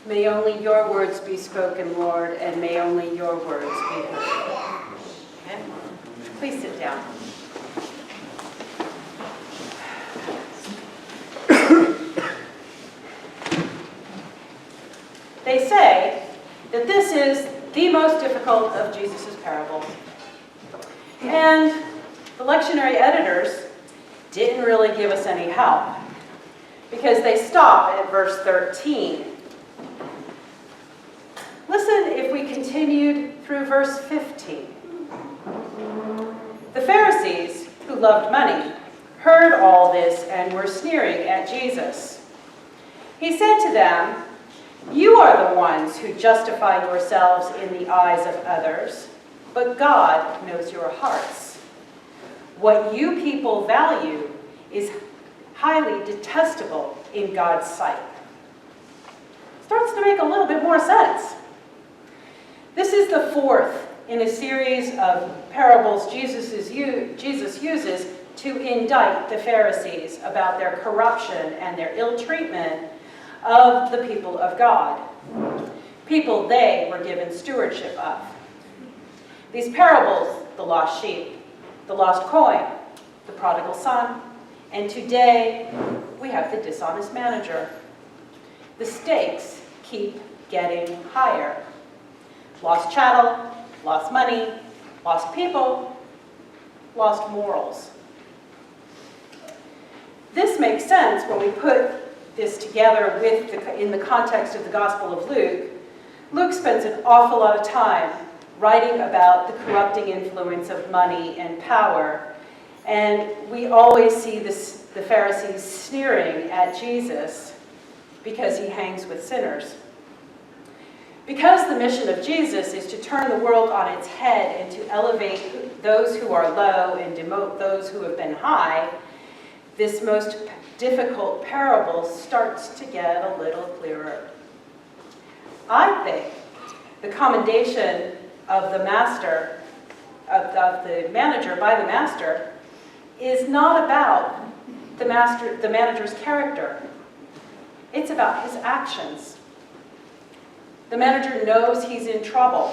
May only your words be spoken, Lord, and may only your words be heard. Okay? Please sit down. They say that this is the most difficult of Jesus' parables. And the lectionary editors didn't really give us any help, because they stop at verse 13. Listen if we continued through verse 15. The Pharisees, who loved money, heard all this and were sneering at Jesus. He said to them, "You are the ones who justify yourselves in the eyes of others, but God knows your hearts. What you people value is highly detestable in God's sight." Starts to make a little bit more sense. This is the fourth in a series of parables Jesus uses to indict the Pharisees about their corruption and their ill treatment of the people of God, people they were given stewardship of. These parables, the lost sheep, the lost coin, the prodigal son, and today we have the dishonest manager. The stakes keep getting higher. Lost chattel, lost money, lost people, lost morals. This makes sense when we put this together in the context of the Gospel of Luke. Luke spends an awful lot of time writing about the corrupting influence of money and power, and we always see the Pharisees sneering at Jesus because he hangs with sinners. Because the mission of Jesus is to turn the world on its head and to elevate those who are low and demote those who have been high, this most difficult parable starts to get a little clearer. I think the commendation of the master, of the manager by the master, is not about the manager's character. It's about his actions. The manager knows he's in trouble.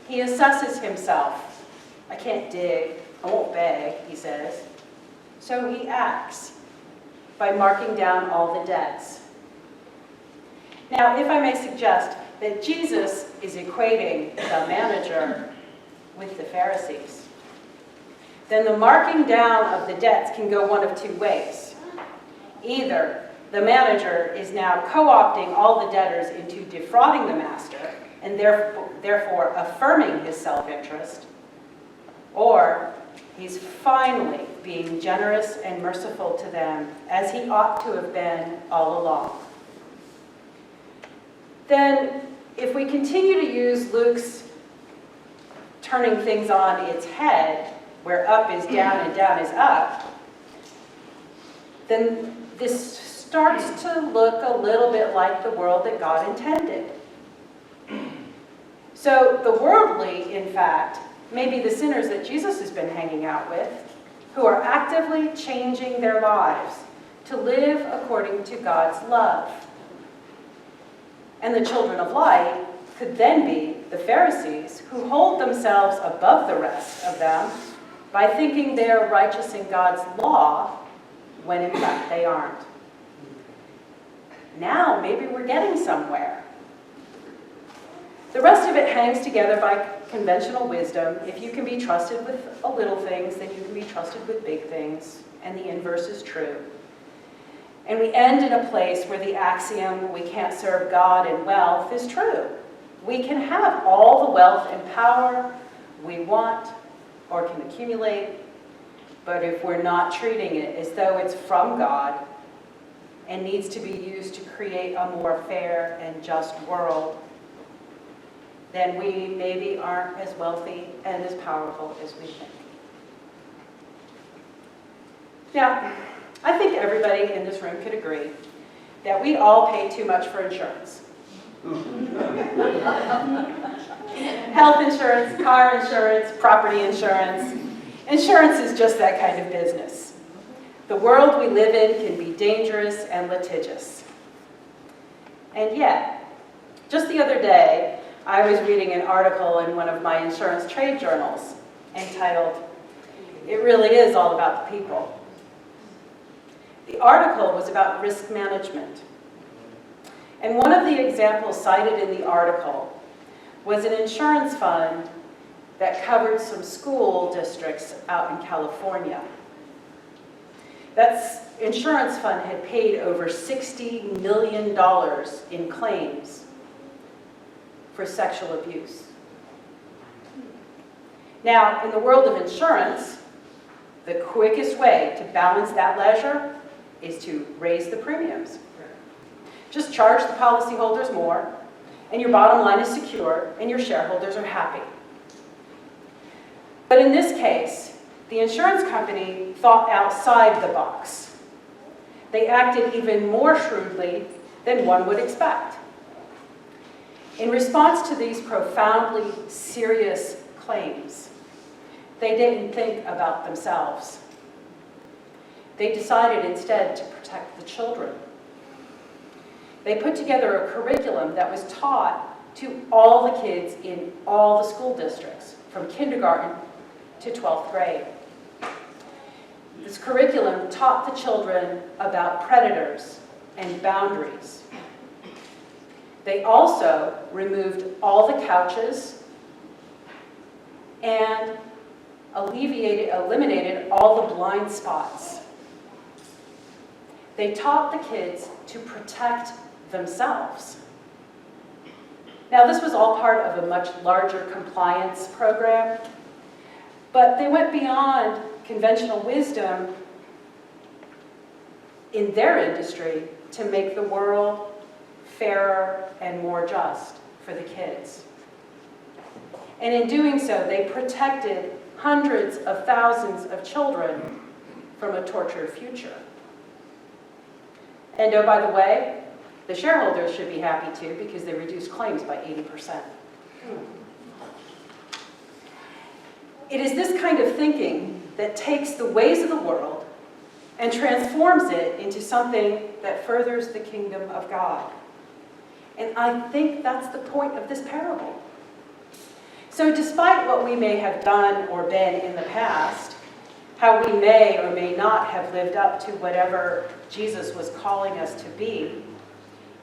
He assesses himself. I can't dig, I won't beg, he says. So he acts by marking down all the debts. Now, if I may suggest that Jesus is equating the manager with the Pharisees, then the marking down of the debts can go one of two ways. Either the manager is now co-opting all the debtors into defrauding the master and therefore affirming his self-interest, or he's finally being generous and merciful to them as he ought to have been all along. Then, if we continue to use Luke's turning things on its head, where up is down and down is up, then this starts to look a little bit like the world that God intended. So the worldly, in fact, may be the sinners that Jesus has been hanging out with, who are actively changing their lives to live according to God's love. And the children of light could then be the Pharisees, who hold themselves above the rest of them by thinking they are righteous in God's law, when in fact they aren't. Now, maybe we're getting somewhere. The rest of it hangs together by conventional wisdom. If you can be trusted with little things, then you can be trusted with big things, and the inverse is true. And we end in a place where the axiom, we can't serve God and wealth, is true. We can have all the wealth and power we want or can accumulate, but if we're not treating it as though it's from God and needs to be used to create a more fair and just world, then we maybe aren't as wealthy and as powerful as we think. Now, I think everybody in this room could agree that we all pay too much for insurance. Health insurance, car insurance, property insurance. Insurance is just that kind of business. The world we live in can be dangerous and litigious. And yet, Just the other day, I was reading an article in one of my insurance trade journals entitled, "It Really Is All About the People." The article was about risk management. And one of the examples cited in the article was an insurance fund that covered some school districts out in California. That insurance fund had paid over $60 million in claims for sexual abuse. Now, in the world of insurance, the quickest way to balance that ledger is to raise the premiums. Just charge the policyholders more, and your bottom line is secure, and your shareholders are happy. But in this case, the insurance company thought outside the box. They acted even more shrewdly than one would expect. In response to these profoundly serious claims, they didn't think about themselves. They decided instead to protect the children. They put together a curriculum that was taught to all the kids in all the school districts, from kindergarten to 12th grade. This curriculum taught the children about predators and boundaries. They also removed all the couches and eliminated all the blind spots. They taught the kids to protect themselves. Now, this was all part of a much larger compliance program, but they went beyond conventional wisdom in their industry to make the world fairer and more just for the kids. And in doing so, they protected hundreds of thousands of children from a tortured future. And oh, by the way, the shareholders should be happy too, because they reduced claims by 80%. It is this kind of thinking that takes the ways of the world and transforms it into something that furthers the kingdom of God. And I think that's the point of this parable. So despite what we may have done or been in the past, how we may or may not have lived up to whatever Jesus was calling us to be,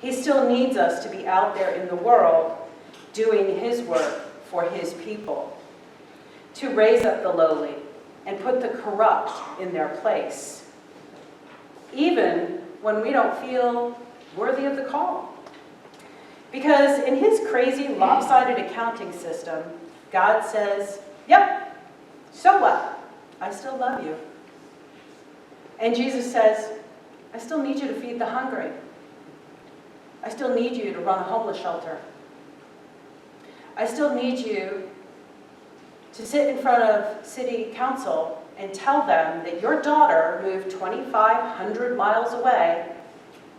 he still needs us to be out there in the world doing his work for his people, to raise up the lowly and put the corrupt in their place, even when we don't feel worthy of the call. Because in his crazy, lopsided accounting system, God says, yep, so what? I still love you. And Jesus says, I still need you to feed the hungry. I still need you to run a homeless shelter. I still need you to sit in front of city council and tell them that your daughter moved 2,500 miles away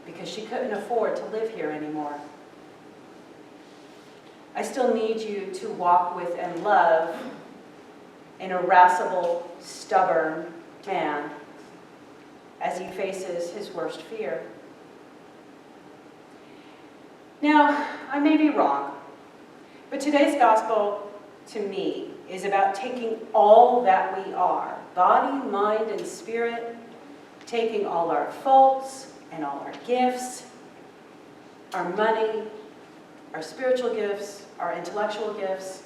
because she couldn't afford to live here anymore. I still need you to walk with and love an irascible, stubborn man as he faces his worst fear. Now, I may be wrong, but today's gospel, to me, is about taking all that we are, body, mind, and spirit, taking all our faults and all our gifts, our money, our spiritual gifts, our intellectual gifts,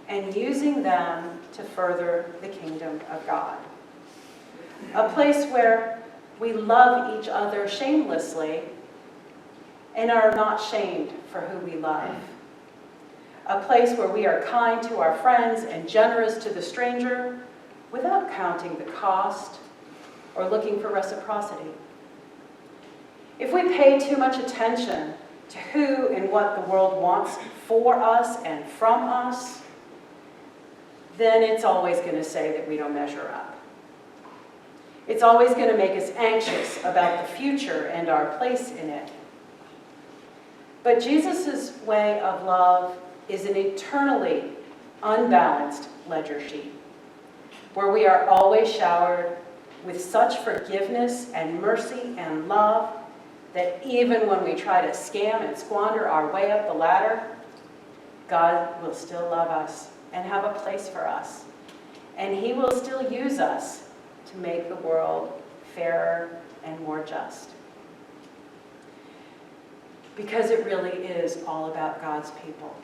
and using them to further the kingdom of God. A place where we love each other shamelessly and are not shamed for who we love. A place where we are kind to our friends and generous to the stranger without counting the cost or looking for reciprocity. If we pay too much attention to who and what the world wants for us and from us, then it's always going to say that we don't measure up. It's always going to make us anxious about the future and our place in it. But Jesus' way of love is an eternally unbalanced ledger sheet, where we are always showered with such forgiveness and mercy and love that even when we try to scam and squander our way up the ladder, God will still love us and have a place for us. And He will still use us to make the world fairer and more just. Because it really is all about God's people.